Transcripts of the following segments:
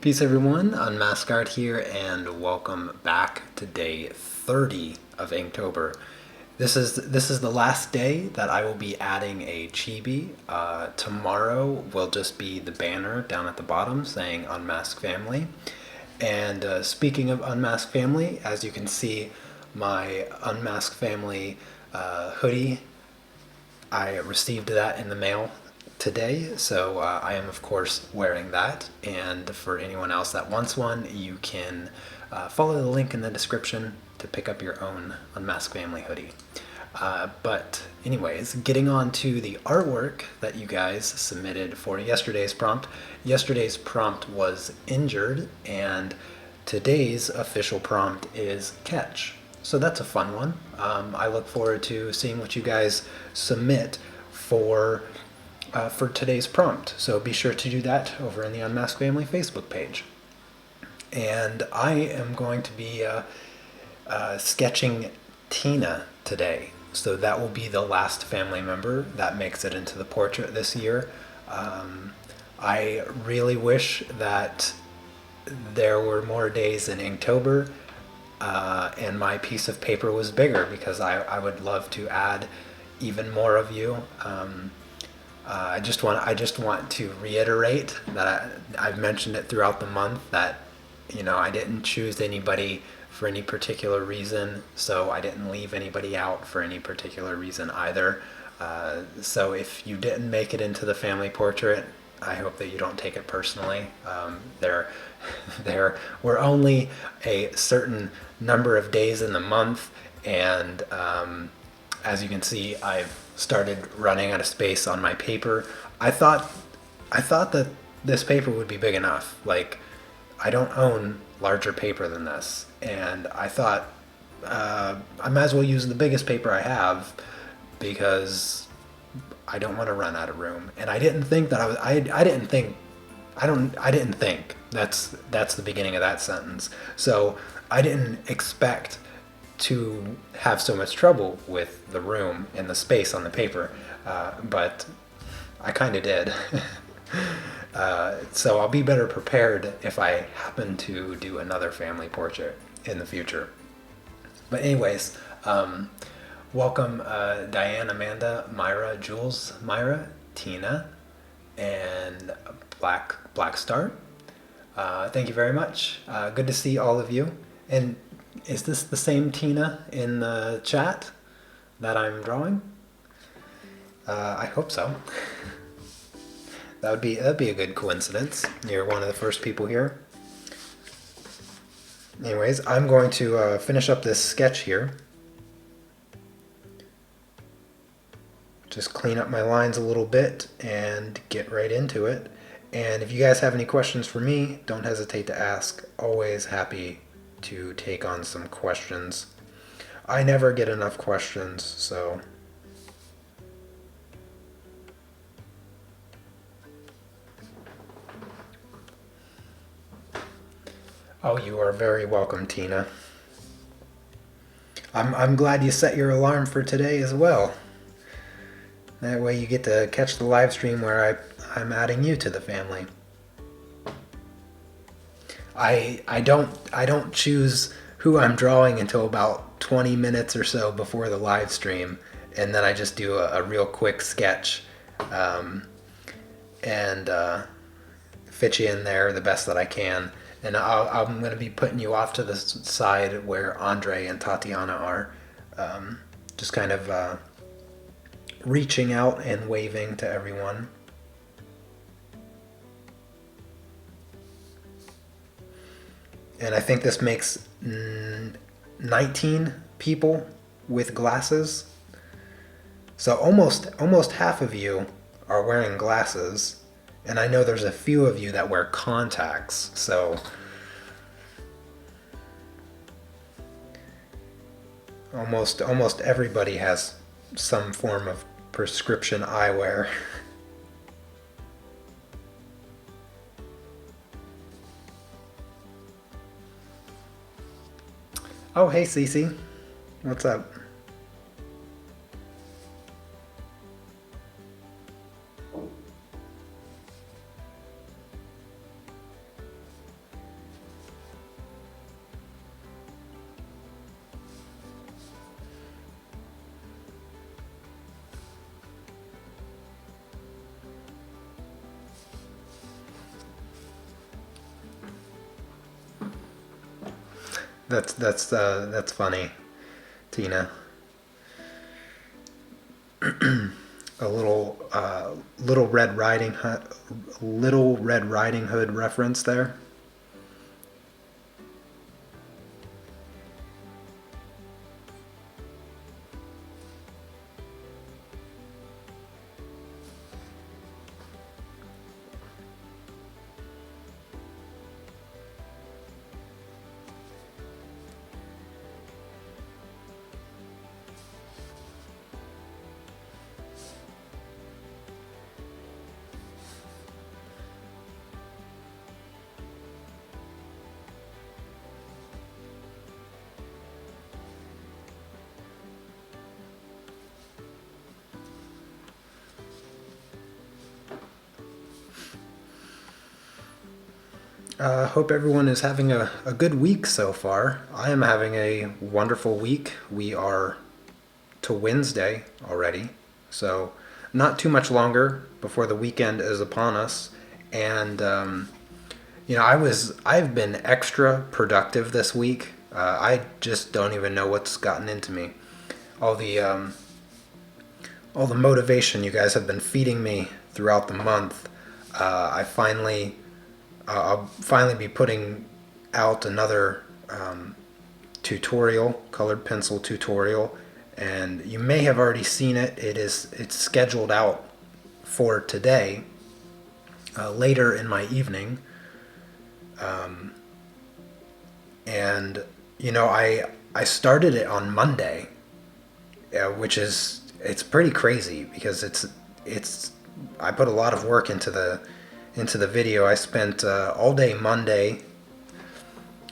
Peace everyone, Unmask here, and welcome back to day 30 of Inktober. This is the last day that I will be adding a chibi. Tomorrow will just be the banner down at the bottom saying Unmask Family. And speaking of Unmask Family, as you can see, my Unmask Family hoodie, I received that in the mail today, so I am of course wearing that. And for anyone else that wants one, you can follow the link in the description to pick up your own Unmasked Family hoodie. But anyways, getting on to the artwork that you guys submitted for yesterday's prompt. Yesterday's prompt was injured, and today's official prompt is catch. So that's a fun one. I look forward to seeing what you guys submit for today's prompt. So be sure to do that over in the Unmasked Family Facebook page. And I am going to be sketching Tina today. So that will be the last family member that makes it into the portrait this year. I really wish that there were more days in Inktober and my piece of paper was bigger, because I would love to add even more of you. I just want to reiterate that I've mentioned it throughout the month that, you know, I didn't choose anybody for any particular reason, so I didn't leave anybody out for any particular reason either. So if you didn't make it into the family portrait, I hope that you don't take it personally. There were only a certain number of days in the month, and as you can see, I've started running out of space on my paper. I thought that this paper would be big enough. Like, I don't own larger paper than this, and I thought I might as well use the biggest paper I have, because I don't want to run out of room. And I didn't think that I didn't think that's the beginning of that sentence. So I didn't expect to have so much trouble with the room and the space on the paper, but I kind of did. So I'll be better prepared if I happen to do another family portrait in the future. But anyways, welcome Diane, Amanda, Myra, Jules, Myra, Tina, and Black Star. Thank you very much. Good to see all of you. And is this the same Tina in the chat that I'm drawing? I hope so. That'd be a good coincidence. You're one of the first people here. Anyways, I'm going to finish up this sketch here. Just clean up my lines a little bit and get right into it. And if you guys have any questions for me, don't hesitate to ask. Always happy to take on some questions. I never get enough questions, so. Oh, you are very welcome, Tina. I'm glad you set your alarm for today as well. That way you get to catch the live stream where I'm adding you to the family. I don't choose who I'm drawing until about 20 minutes or so before the live stream, and then I just do a real quick sketch and fit you in there the best that I can. And I'm going to be putting you off to the side where Andre and Tatiana are, just kind of reaching out and waving to everyone. And I think this makes 19 people with glasses. So almost half of you are wearing glasses, and I know there's a few of you that wear contacts. So almost everybody has some form of prescription eyewear. Oh, hey, Cece. What's up? That's funny, Tina. A Little Red Riding Hood reference there. Hope everyone is having a good week so far. I am having a wonderful week. We are to Wednesday already, so not too much longer before the weekend is upon us. And I've been extra productive this week. I just don't even know what's gotten into me. All the all the motivation you guys have been feeding me throughout the month. I'll finally be putting out another tutorial, colored pencil tutorial, and you may have already seen it. It's scheduled out for today, later in my evening, and I started it on Monday, which is it's pretty crazy because it's I put a lot of work into the video. I spent all day Monday,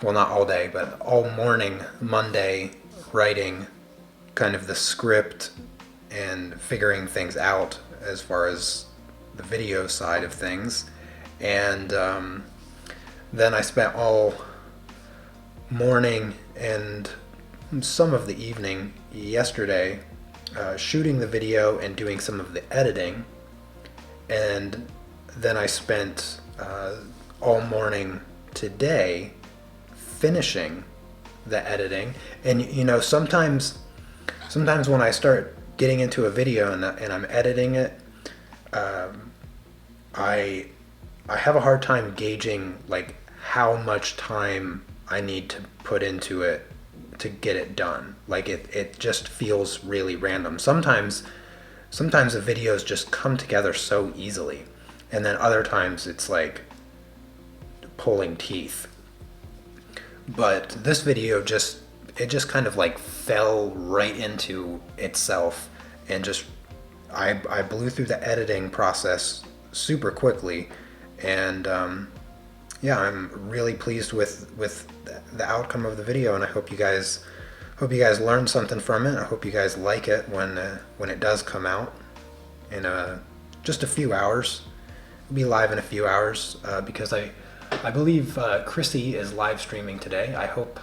well, not all day, but all morning Monday writing kind of the script and figuring things out as far as the video side of things. And then I spent all morning and some of the evening yesterday shooting the video and doing some of the editing. And then I spent all morning today finishing the editing. And sometimes when I start getting into a video and I'm editing it, I have a hard time gauging like how much time I need to put into it to get it done. Like it just feels really random. Sometimes the videos just come together so easily. And then other times it's like pulling teeth. But this video just kind of like fell right into itself, and just I blew through the editing process super quickly, and yeah, I'm really pleased with the outcome of the video, and I hope you guys learned something from it. I hope you guys like it when it does come out in just a few hours. It'll be live in a few hours because I believe Chrissy is live streaming today. I hope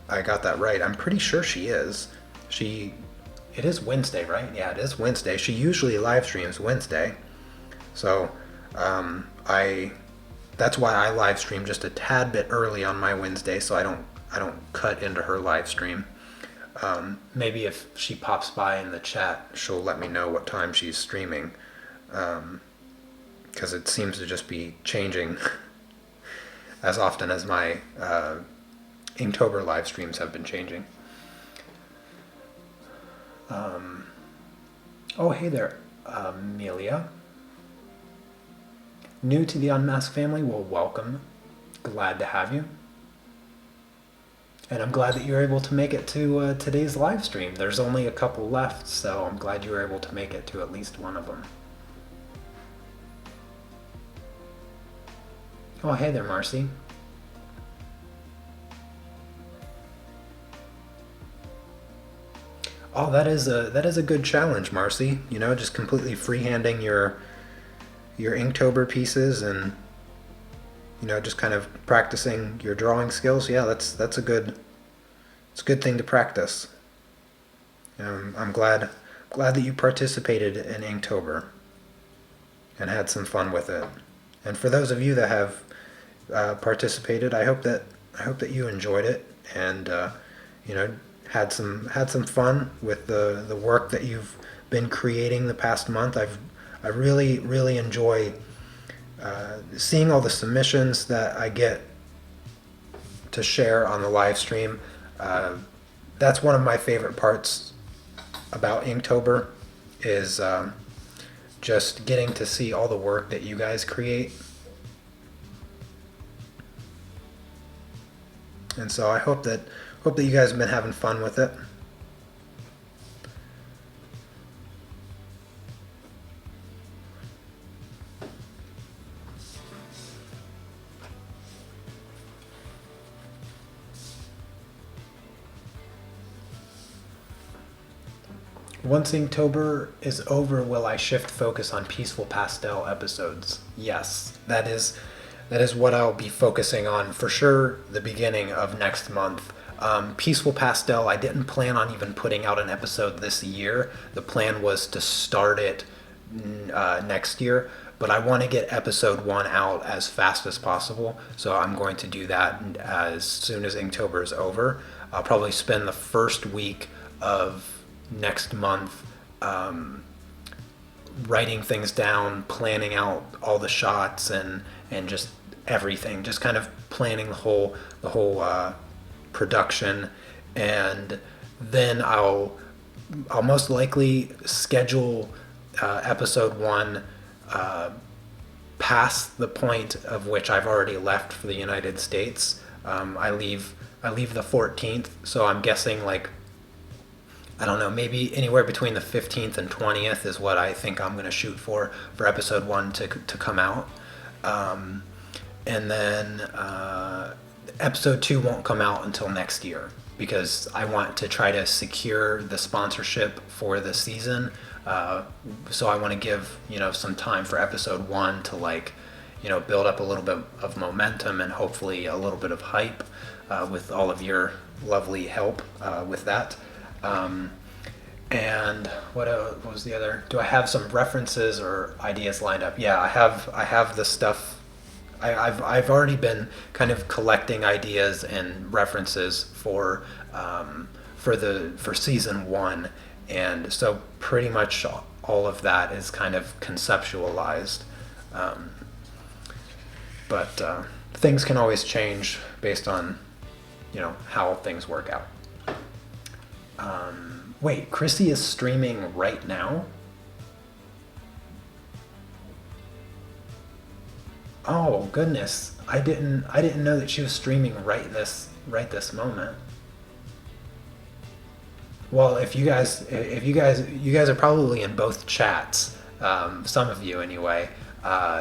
I got that right. I'm pretty sure she is. It is Wednesday, right? Yeah, it is Wednesday. She usually live streams Wednesday, so that's why I live stream just a tad bit early on my Wednesday, so I don't cut into her live stream. Maybe if she pops by in the chat, she'll let me know what time she's streaming. Because it seems to just be changing as often as my Inktober live streams have been changing. Oh, hey there, Amelia. New to the Unmask family? Well, welcome. Glad to have you. And I'm glad that you're able to make it to today's live stream. There's only a couple left, so I'm glad you were able to make it to at least one of them. Oh, hey there, Marcy. Oh, that is a good challenge, Marcy. Just completely freehanding your Inktober pieces and just kind of practicing your drawing skills. Yeah, it's a good thing to practice. I'm glad that you participated in Inktober and had some fun with it. And for those of you that have participated, I hope that that you enjoyed it, and you know, had some fun with the work that you've been creating the past month. I really enjoy seeing all the submissions that I get to share on the live stream. That's one of my favorite parts about Inktober, is just getting to see all the work that you guys create. And so I hope that you guys have been having fun with it. Once Inktober is over, will I shift focus on peaceful pastel episodes? Yes, that is what I'll be focusing on for sure the beginning of next month. Peaceful Pastel, I didn't plan on even putting out an episode this year. The plan was to start it next year, but I want to get episode 1 out as fast as possible, so I'm going to do that as soon as Inktober is over. I'll probably spend the first week of next month writing things down, planning out all the shots, and just everything, just kind of planning the whole production, and then I'll most likely schedule episode 1 past the point of which I've already left for the United States. I leave the 14th, so I'm guessing, like, I don't know, maybe anywhere between the 15th and 20th is what I think I'm going to shoot for episode 1 to come out. And then episode 2 won't come out until next year, because I want to try to secure the sponsorship for the season. So I want to give, some time for episode 1 to, like, build up a little bit of momentum and hopefully a little bit of hype with all of your lovely help with that. And what was the other? Do I have some references or ideas lined up? Yeah, I have the stuff. I've already been kind of collecting ideas and references for season 1, and so pretty much all of that is kind of conceptualized. But things can always change based on how things work out. Wait, Chrissy is streaming right now? Oh goodness, I didn't know that she was streaming right this moment. Well, if you guys are probably in both chats, some of you anyway.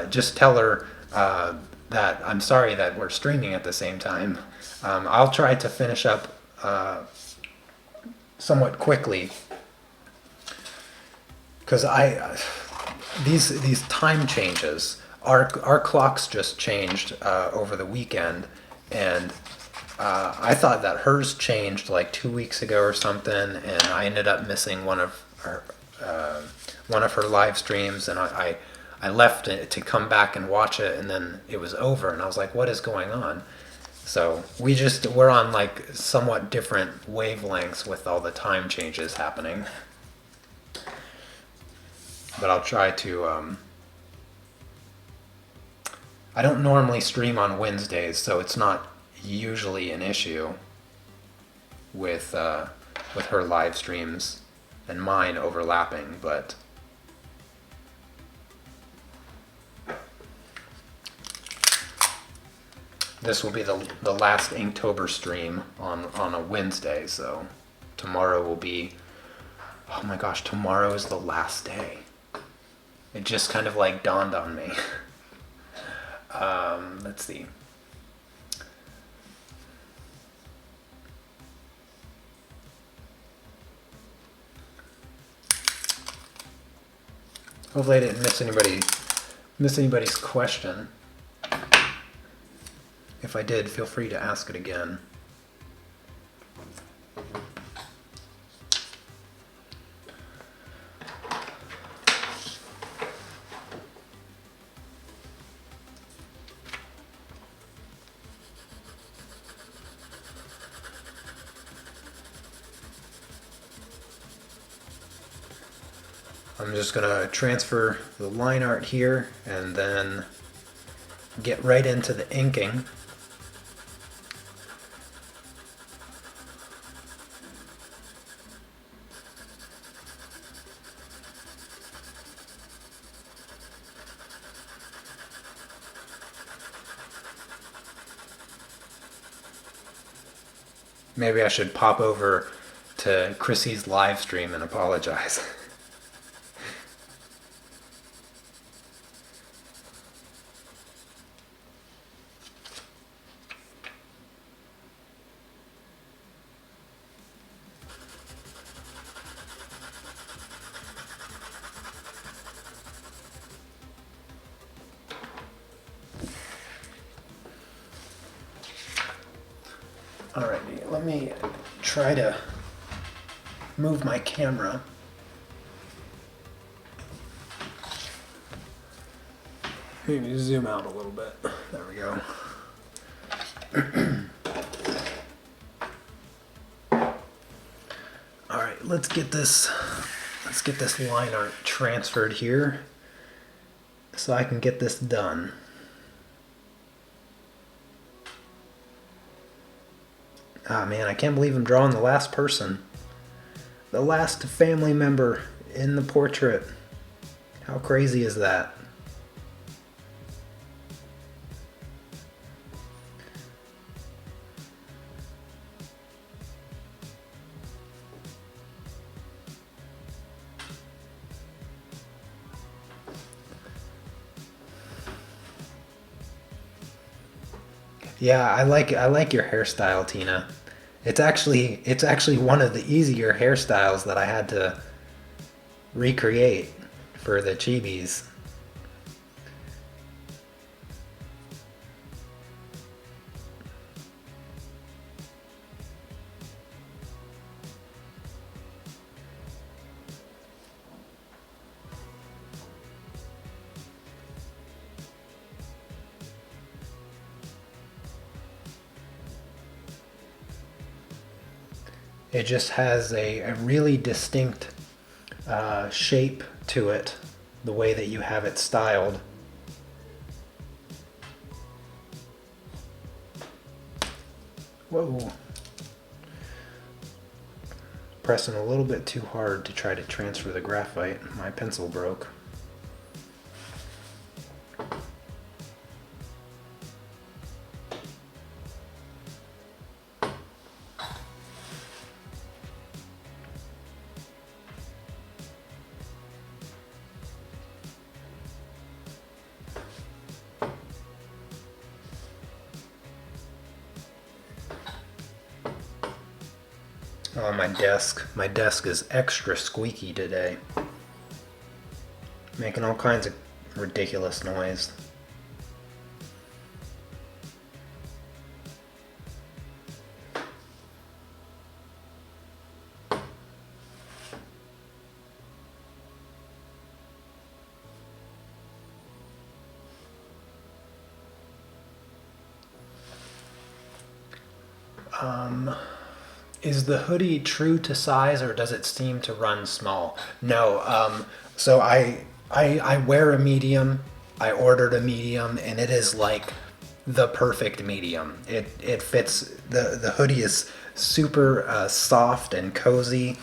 Just tell her that I'm sorry that we're streaming at the same time. I'll try to finish up somewhat quickly, because these time changes. Our clocks just changed over the weekend, and I thought that hers changed like 2 weeks ago or something, and I ended up missing one of her live streams, and I left it to come back and watch it, and then it was over, and I was like, what is going on? So we're on like somewhat different wavelengths with all the time changes happening. But I'll try to. I don't normally stream on Wednesdays, so it's not usually an issue with her live streams and mine overlapping, but. This will be the last Inktober stream on a Wednesday, so tomorrow will be, oh my gosh, tomorrow is the last day. It just kind of like dawned on me. Let's see. Hopefully I didn't miss anybody's question. If I did, feel free to ask it again. I'm just gonna transfer the line art here and then get right into the inking. Maybe I should pop over to Chrissy's live stream and apologize. Alrighty, let me try to move my camera. Maybe zoom out a little bit. There we go. Alright, let's get this line art transferred here so I can get this done. Ah man, I can't believe I'm drawing the last person. The last family member in the portrait. How crazy is that? Yeah, I like your hairstyle, Tina. It's actually one of the easier hairstyles that I had to recreate for the chibis. It just has a really distinct shape to it, the way that you have it styled. Whoa. Pressing a little bit too hard to try to transfer the graphite. My pencil broke. Oh, my desk. My desk is extra squeaky today. Making all kinds of ridiculous noise. Is the hoodie true to size, or does it seem to run small? No. So I wear a medium. I ordered a medium, and it is like the perfect medium. It fits. The hoodie is super soft and cozy,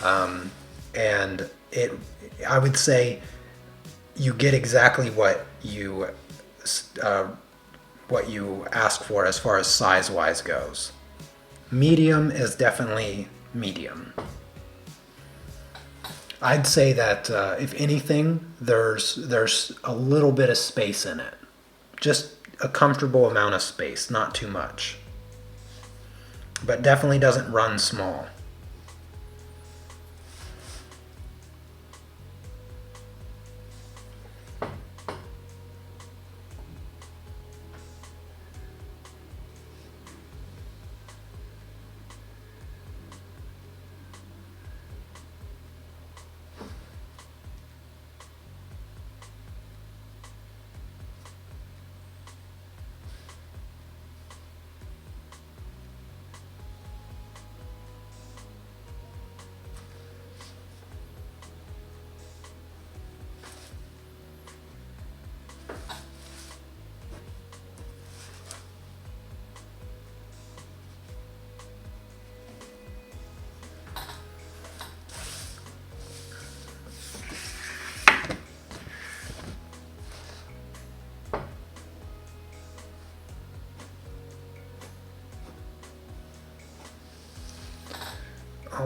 and I would say you get exactly what you ask for as far as size wise goes. Medium is definitely medium. I'd say that if anything, there's a little bit of space in it. Just a comfortable amount of space, not too much. But definitely doesn't run small.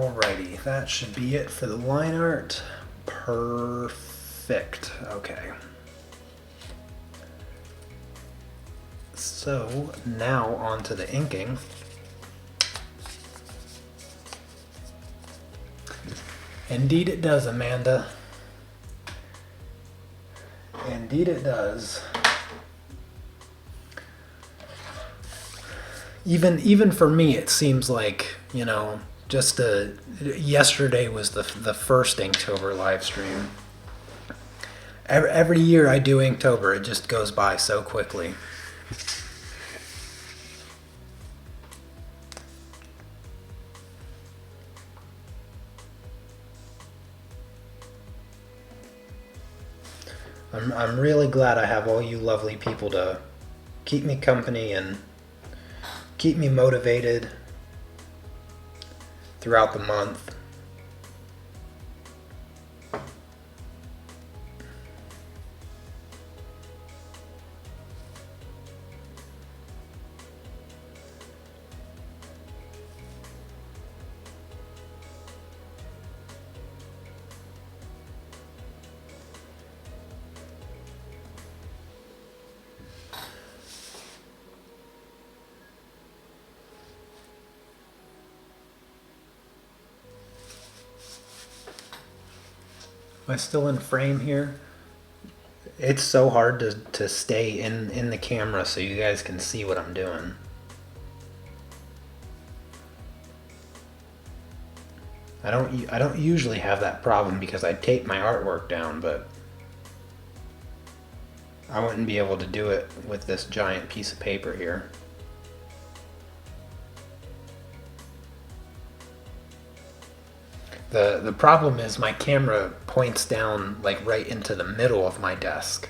Alrighty, that should be it for the line art. Perfect. Okay. So now on to the inking. Indeed it does, Amanda. Indeed it does. Even for me, it seems like, you know, just yesterday was the first Inktober live stream. Every year I do Inktober, it just goes by so quickly. I'm really glad I have all you lovely people to keep me company and keep me motivated throughout the month. Am I still in frame here? It's so hard to stay in the camera so you guys can see what I'm doing. I don't usually have that problem because I tape my artwork down, but I wouldn't be able to do it with this giant piece of paper here. The problem is my camera points down like right into the middle of my desk.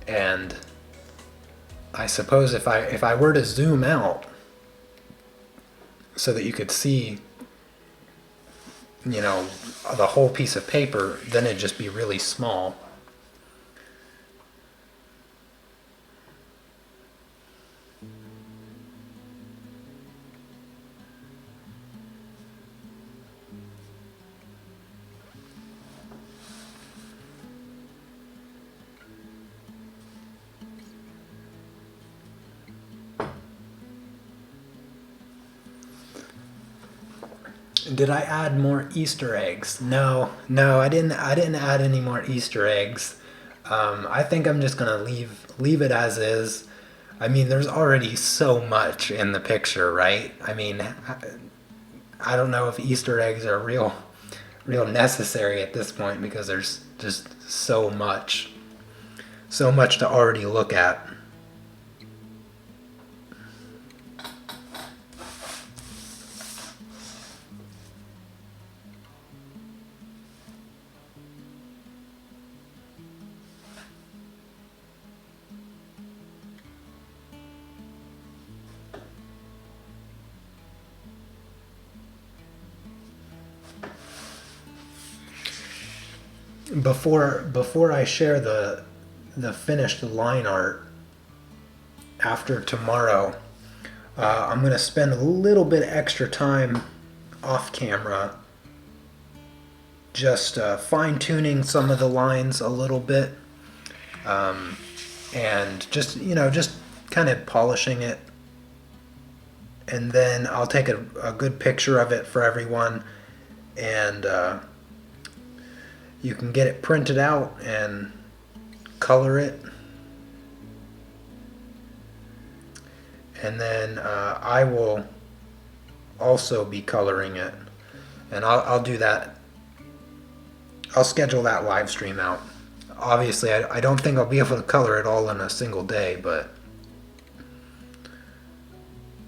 And I suppose if I were to zoom out so that you could see, you know, the whole piece of paper, then it'd just be really small. Did I add more Easter eggs? No, I didn't add any more Easter eggs. I think I'm just gonna leave it as is. I mean, there's already so much in the picture, right? I mean, I don't know if Easter eggs are real necessary at this point because there's just so much to already look at. Before I share the finished line art after tomorrow, I'm gonna spend a little bit extra time off camera just fine-tuning some of the lines a little bit, and just kind of polishing it, and then I'll take a good picture of it for everyone, and you can get it printed out and color it. And then I will also be coloring it. And I'll do that. I'll schedule that live stream out. Obviously, I don't think I'll be able to color it all in a single day, but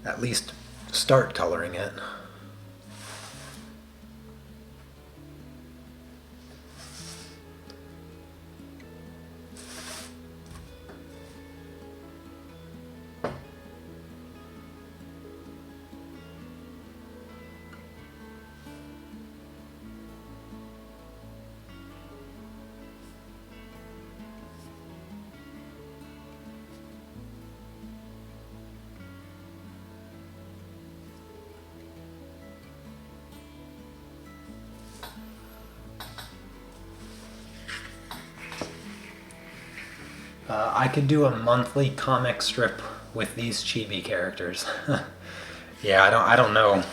at least start coloring it. I could do a monthly comic strip with these chibi characters. Yeah, I don't know.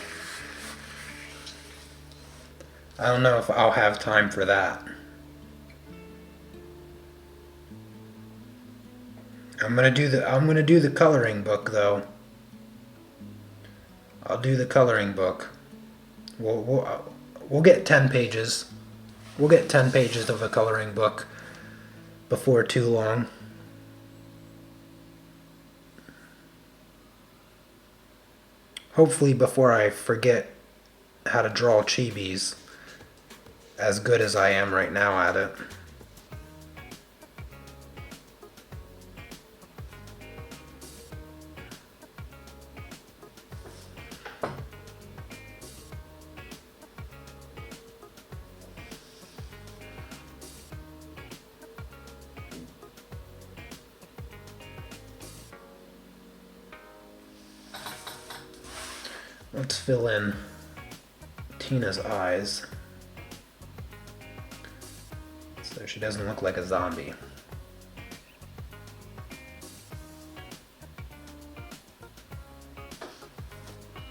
I don't know if I'll have time for that. I'm gonna do the coloring book though. I'll do the coloring book. We'll get 10 pages. We'll get 10 pages of a coloring book before too long. Hopefully before I forget how to draw chibis, as good as I am right now at it. Let's fill in Tina's eyes so she doesn't look like a zombie.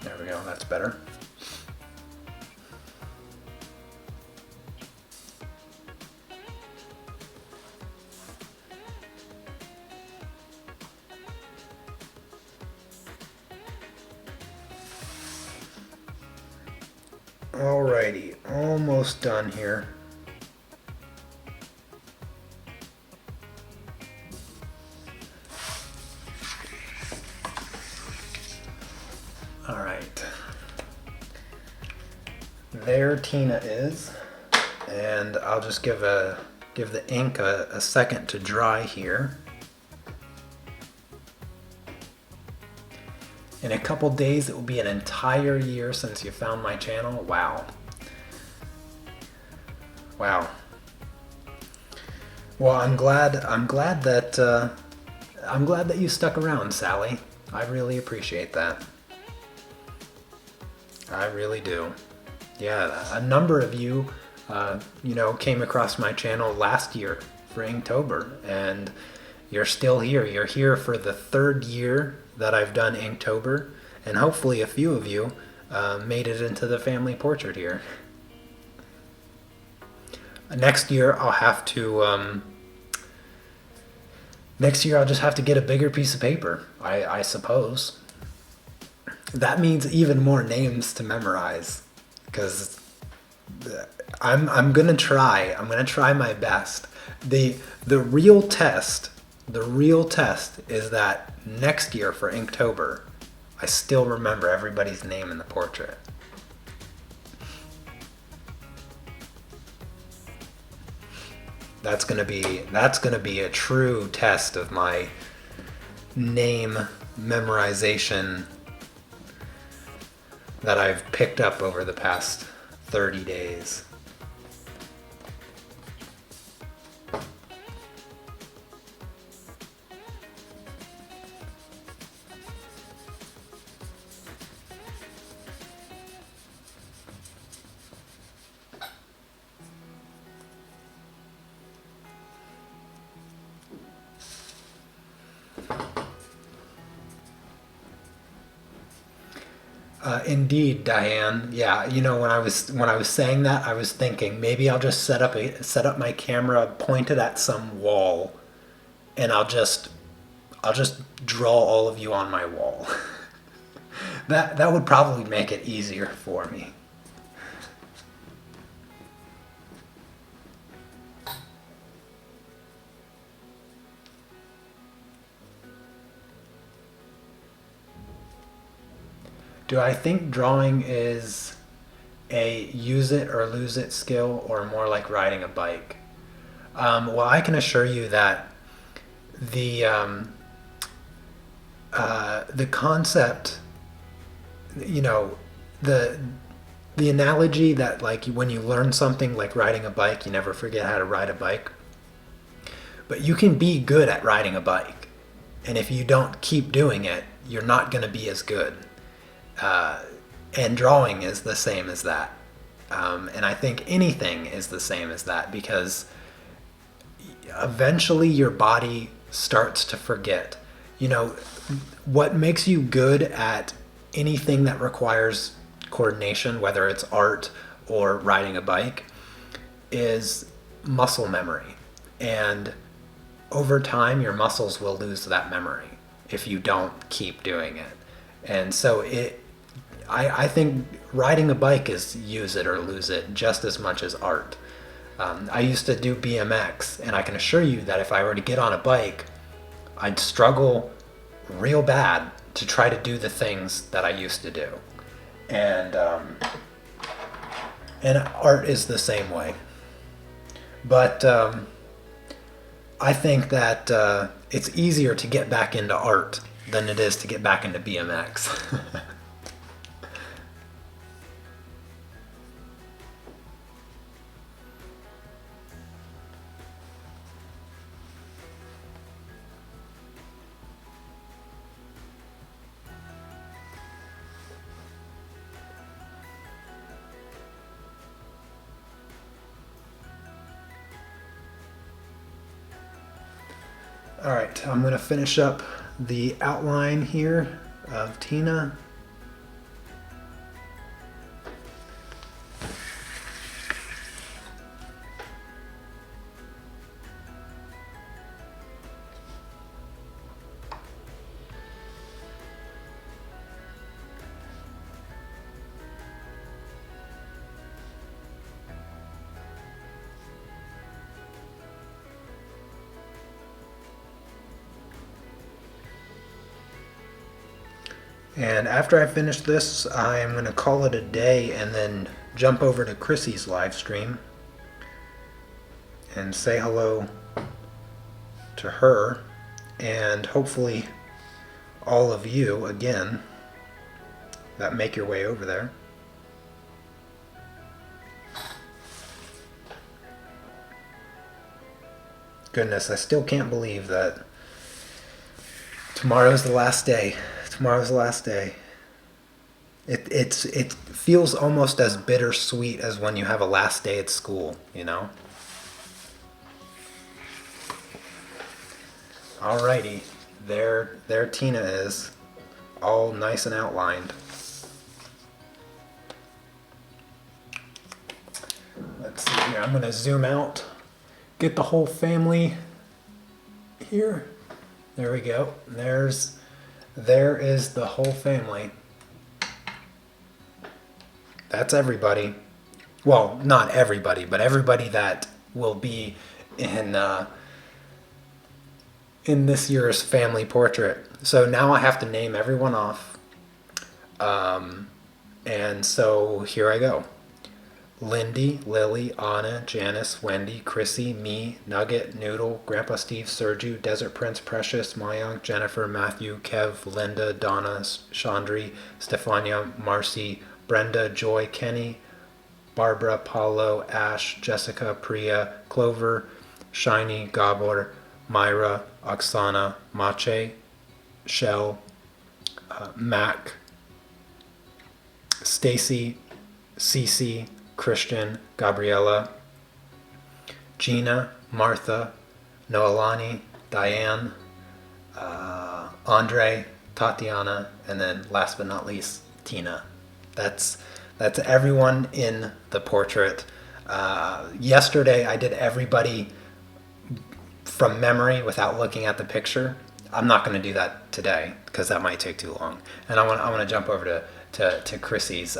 There we go, that's better. Alrighty, almost done here. Alright. There Tina is. And I'll just give the ink a second to dry here. In a couple days, it will be an entire year since you found my channel. Wow. Wow. Well, I'm glad that you stuck around, Sally. I really appreciate that. I really do. Yeah, a number of you, came across my channel last year for Inktober, and you're still here. You're here for the third year that I've done Inktober, and hopefully a few of you made it into the family portrait here. Next year I'll have to I'll just have to get a bigger piece of paper, I suppose. That means even more names to memorize, because I'm gonna try my best. The real test is that next year for Inktober, I still remember everybody's name in the portrait. That's gonna be a true test of my name memorization that I've picked up over the past 30 days. Indeed, Diane. Yeah, when I was saying that, I was thinking maybe I'll just set up my camera pointed at some wall, and I'll just draw all of you on my wall. That would probably make it easier for me. Do I think drawing is a use it or lose it skill, or more like riding a bike? Well, I can assure you that the concept, the analogy that, like, when you learn something like riding a bike, you never forget how to ride a bike. But you can be good at riding a bike, and if you don't keep doing it, you're not going to be as good. And drawing is the same as that. And I think anything is the same as that, because eventually your body starts to forget. You know, what makes you good at anything that requires coordination, whether it's art or riding a bike, is muscle memory. And over time, your muscles will lose that memory if you don't keep doing it. And so I think riding a bike is use it or lose it just as much as art. I used to do BMX, and I can assure you that if I were to get on a bike, I'd struggle real bad to try to do the things that I used to do. And art is the same way. But I think that it's easier to get back into art than it is to get back into BMX. All right, I'm going to finish up the outline here of Tina. And after I finish this, I'm going to call it a day and then jump over to Chrissy's live stream and say hello to her, and hopefully all of you again that make your way over there. Goodness, I still can't believe that tomorrow's the last day. Tomorrow's the last day. It feels almost as bittersweet as when you have a last day at school, you know? Alrighty, there Tina is, all nice and outlined. Let's see here, I'm gonna zoom out, get the whole family here. There we go, there is the whole family. That's everybody. Well, not everybody, but everybody that will be in this year's family portrait. So now I have to name everyone off. And so here I go. Lindy, Lily, Anna, Janice, Wendy, Chrissy, me, Nugget, Noodle, Grandpa Steve, Sergio, Desert Prince, Precious, Mayank, Jennifer, Matthew, Kev, Linda, Donna, Chandri, Stefania, Marcy, Brenda, Joy, Kenny, Barbara, Paulo, Ash, Jessica, Priya, Clover, Shiny, Gabor, Myra, Oksana, Mache, Shell, Mac, Stacy, Cece, Christian, Gabriella, Gina, Martha, Noelani, Diane, Andre, Tatiana, and then last but not least, Tina. That's everyone in the portrait. Yesterday I did everybody from memory without looking at the picture. I'm not going to do that today because that might take too long. And I want to jump over to Chrissy's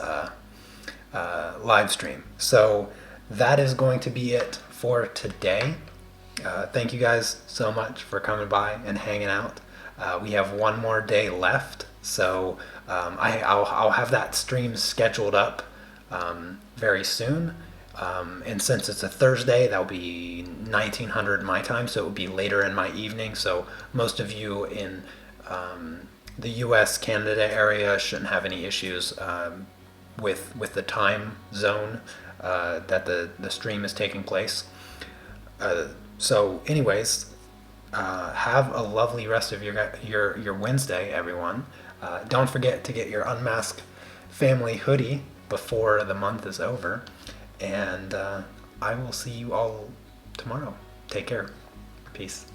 live stream. So that is going to be it for today. Thank you guys so much for coming by and hanging out. We have one more day left, so I'll have that stream scheduled up very soon. And since it's a Thursday, that'll be 1900 my time, so it will be later in my evening. So most of you in the US, Canada area shouldn't have any issues with the time zone that the stream is taking place. So anyways, have a lovely rest of your Wednesday, everyone. Don't forget to get your Unmask family hoodie before the month is over, and I will see you all tomorrow. Take care. Peace.